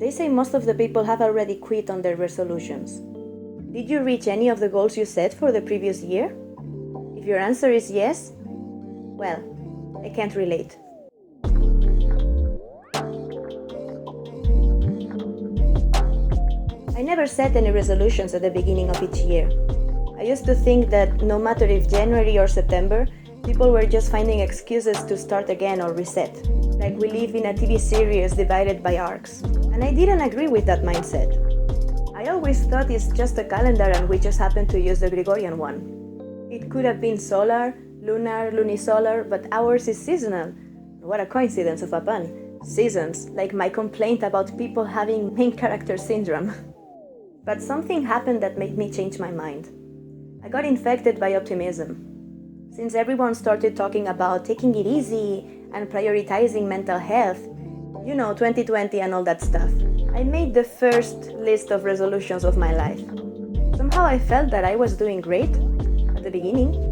They say most of the people have already quit on their resolutions. Did you reach any of the goals you set for the previous year? If your answer is yes, well, I can't relate. I never set any resolutions at the beginning of each year. I used to think that no matter if January or September, people were just finding excuses to start again or reset, like we live in a TV series divided by arcs. And I didn't agree with that mindset. I always thought it's just a calendar and we just happen to use the Gregorian one. It could have been solar, lunar, lunisolar, but ours is seasonal. What a coincidence of a pun. Seasons, like my complaint about people having main character syndrome. But something happened that made me change my mind. I got infected by optimism. Since everyone started talking about taking it easy and prioritizing mental health, 2020 and all that stuff, I made the first list of resolutions of my life. Somehow I felt that I was doing great at the beginning,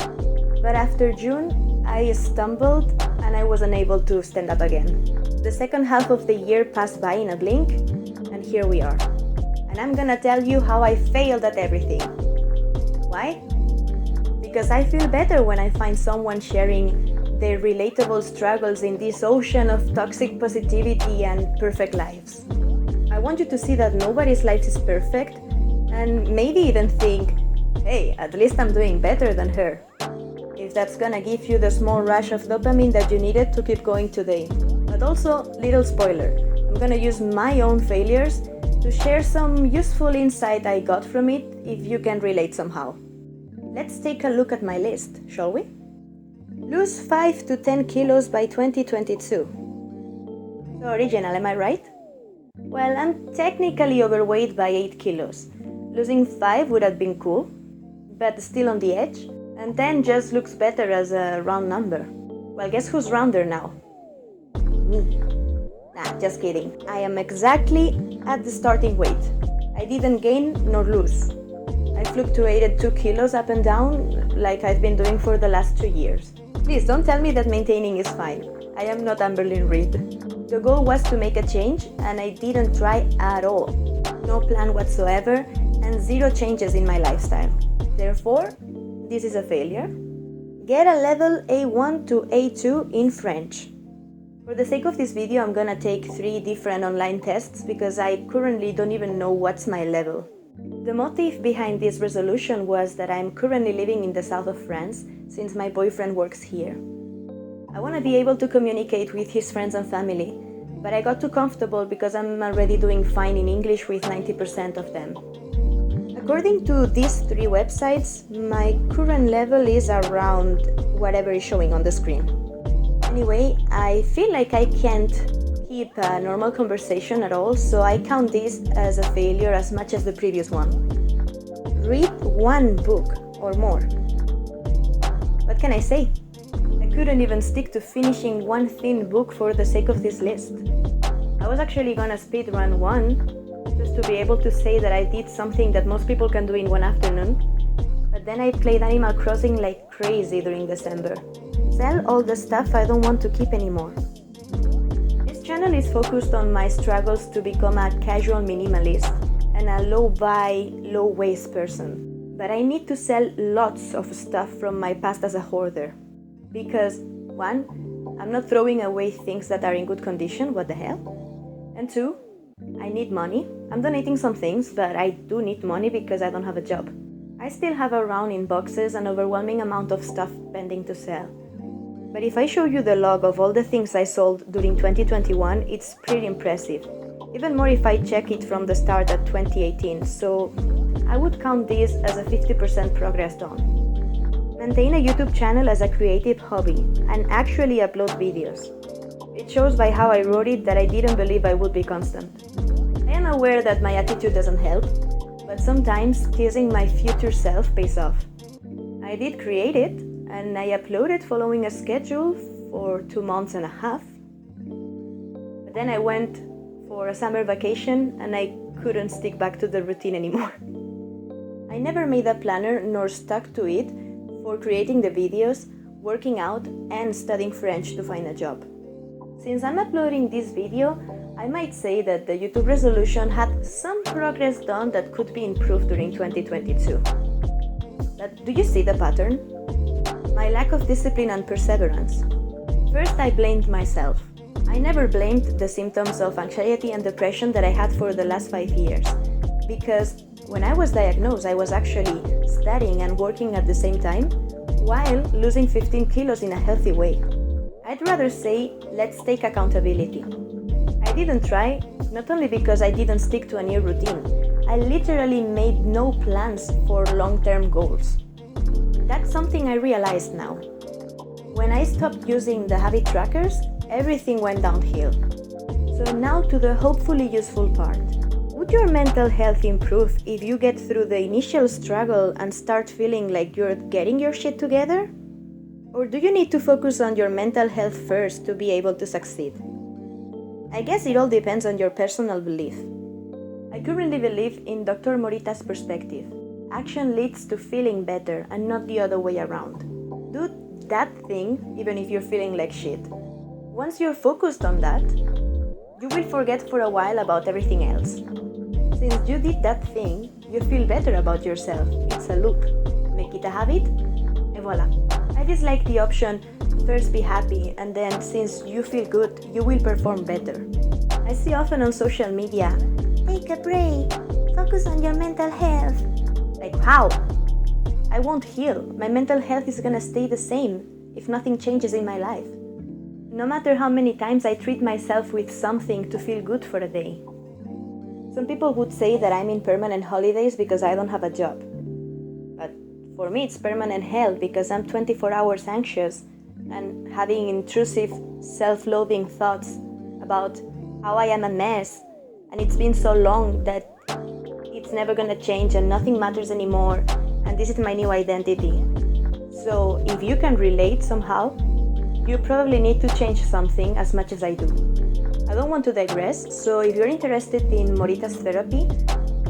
but after June, I stumbled and I was unable to stand up again. The second half of the year passed by in a blink, and here we are. And I'm gonna tell you how I failed at everything. Why? Because I feel better when I find someone sharing their relatable struggles in this ocean of toxic positivity and perfect lives. I want you to see that nobody's life is perfect, and maybe even think, hey, at least I'm doing better than her. If that's gonna give you the small rush of dopamine that you needed to keep going today. But also, little spoiler, I'm gonna use my own failures to share some useful insight I got from it if you can relate somehow. Let's take a look at my list, shall we? Lose 5 to 10 kilos by 2022. So original, am I right? Well, I'm technically overweight by 8 kilos. Losing 5 would have been cool, but still on the edge. And 10 just looks better as a round number. Well, guess who's rounder now? Me. Nah, just kidding. I am exactly at the starting weight. I didn't gain nor lose. I fluctuated 2 kilos up and down like I've been doing for the last 2 years. Please don't tell me that maintaining is fine. I am not Amberlyn Reid. The goal was to make a change and I didn't try at all. No plan whatsoever and zero changes in my lifestyle. Therefore, this is a failure. Get a level A1 to A2 in French. For the sake of this video, I'm gonna take 3 different online tests because I currently don't even know what's my level. The motive behind this resolution was that I'm currently living in the south of France since my boyfriend works here. I want to be able to communicate with his friends and family, but I got too comfortable because I'm already doing fine in English with 90% of them. According to these 3 websites, my current level is around whatever is showing on the screen. Anyway, I feel like I can't keep a normal conversation at all, so I count this as a failure as much as the previous one. Read 1 book or more. What can I say? I couldn't even stick to finishing 1 thin book for the sake of this list. I was actually gonna speedrun 1 just to be able to say that I did something that most people can do in 1 afternoon, but then I played Animal Crossing like crazy during December. Sell all the stuff I don't want to keep anymore. This channel is focused on my struggles to become a casual minimalist and a low-buy, low-waste person. But I need to sell lots of stuff from my past as a hoarder. Because 1, I'm not throwing away things that are in good condition, what the hell? And 2, I need money. I'm donating some things, but I do need money because I don't have a job. I still have around in boxes an overwhelming amount of stuff pending to sell. But if I show you the log of all the things I sold during 2021, it's pretty impressive. Even more if I check it from the start at 2018, so I would count this as a 50% progress done. Maintain a YouTube channel as a creative hobby and actually upload videos. It shows by how I wrote it that I didn't believe I would be constant. I am aware that my attitude doesn't help, but sometimes teasing my future self pays off. I did create it, and I uploaded following a schedule for 2 months and a half. But then I went for a summer vacation and I couldn't stick back to the routine anymore. I never made a planner nor stuck to it for creating the videos, working out, and studying French to find a job. Since I'm uploading this video, I might say that the YouTube resolution had some progress done that could be improved during 2022. But do you see the pattern? My lack of discipline and perseverance. First, I blamed myself. I never blamed the symptoms of anxiety and depression that I had for the last 5 years, because when I was diagnosed, I was actually studying and working at the same time, while losing 15 kilos in a healthy way. I'd rather say, let's take accountability. I didn't try, not only because I didn't stick to a new routine, I literally made no plans for long-term goals. That's something I realized now. When I stopped using the habit trackers, everything went downhill. So now to the hopefully useful part. Would your mental health improve if you get through the initial struggle and start feeling like you're getting your shit together? Or do you need to focus on your mental health first to be able to succeed? I guess it all depends on your personal belief. I currently believe in Dr. Morita's perspective. Action leads to feeling better and not the other way around. Do that thing even if you're feeling like shit. Once you're focused on that, you will forget for a while about everything else. Since you did that thing, you feel better about yourself. It's a loop. Make it a habit, et voila. I dislike the option, first be happy, and then since you feel good, you will perform better. I see often on social media, take a break, focus on your mental health. Like how? I won't heal. My mental health is gonna stay the same if nothing changes in my life. No matter how many times I treat myself with something to feel good for a day. Some people would say that I'm in permanent holidays because I don't have a job. But for me it's permanent hell because I'm 24 hours anxious and having intrusive, self-loathing thoughts about how I am a mess, and it's been so long that it's never gonna change and nothing matters anymore, and this is my new identity. So if you can relate somehow, you probably need to change something as much as I do. I don't want to digress, so if you're interested in Morita's therapy,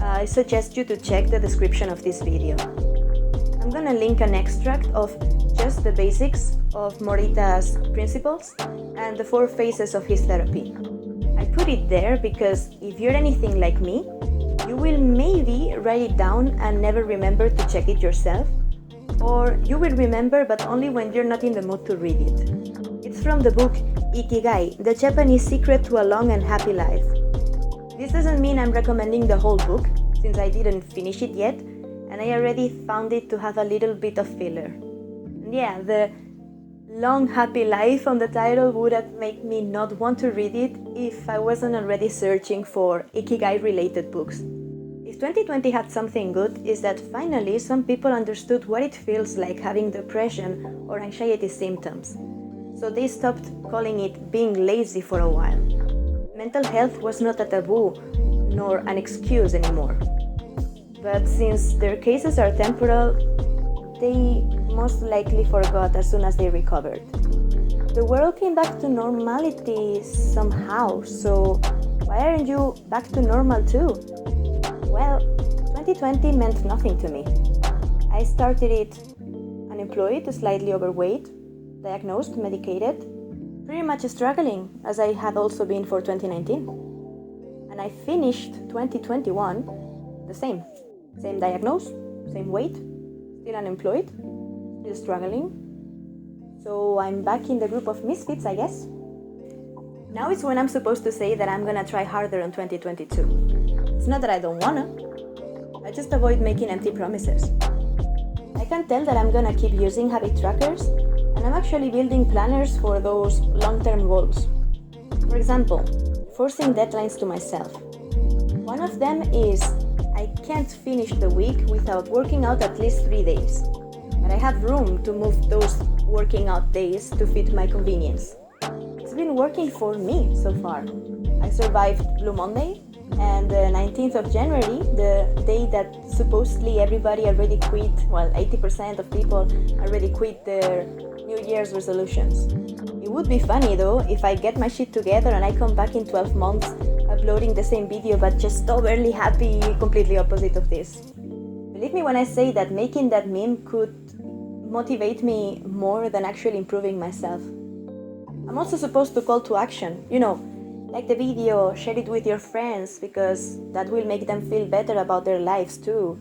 I suggest you to check the description of this video. I'm gonna link an extract of just the basics of Morita's principles and the 4 phases of his therapy. I put it there because if you're anything like me, you will maybe write it down and never remember to check it yourself, or you will remember but only when you're not in the mood to read it. It's from the book Ikigai, The Japanese Secret to a Long and Happy Life. This doesn't mean I'm recommending the whole book, since I didn't finish it yet, and I already found it to have a little bit of filler. And yeah, the long happy life on the title would have made me not want to read it if I wasn't already searching for Ikigai related books. If 2020 had something good, is that finally some people understood what it feels like having depression or anxiety symptoms. So they stopped calling it being lazy for a while. Mental health was not a taboo nor an excuse anymore. But since their cases are temporal, they most likely forgot as soon as they recovered. The world came back to normality somehow, so why aren't you back to normal too? Well, 2020 meant nothing to me. I started it unemployed, slightly overweight, diagnosed, medicated, pretty much struggling as I had also been for 2019. And I finished 2021 the same. Same diagnosis, same weight, still unemployed, still struggling. So I'm back in the group of misfits, I guess. Now is when I'm supposed to say that I'm gonna try harder in 2022. It's not that I don't wanna, I just avoid making empty promises. I can tell that I'm gonna keep using habit trackers, and I'm actually building planners for those long-term goals. For example, forcing deadlines to myself. One of them is I can't finish the week without working out at least 3 days, but I have room to move those working out days to fit my convenience. It's been working for me so far. I survived Blue Monday, and the 19th of January, the day that supposedly everybody already quit, well, 80% of people already quit their New Year's resolutions. It would be funny though if I get my shit together and I come back in 12 months uploading the same video but just overly happy, completely opposite of this. Believe me when I say that making that meme could motivate me more than actually improving myself. I'm also supposed to call to action, Like the video, share it with your friends because that will make them feel better about their lives too.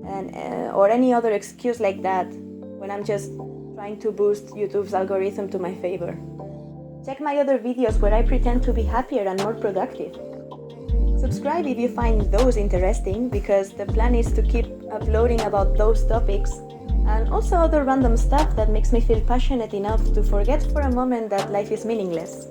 And or any other excuse like that when I'm just trying to boost YouTube's algorithm to my favor. Check my other videos where I pretend to be happier and more productive. Subscribe if you find those interesting, because the plan is to keep uploading about those topics and also other random stuff that makes me feel passionate enough to forget for a moment that life is meaningless.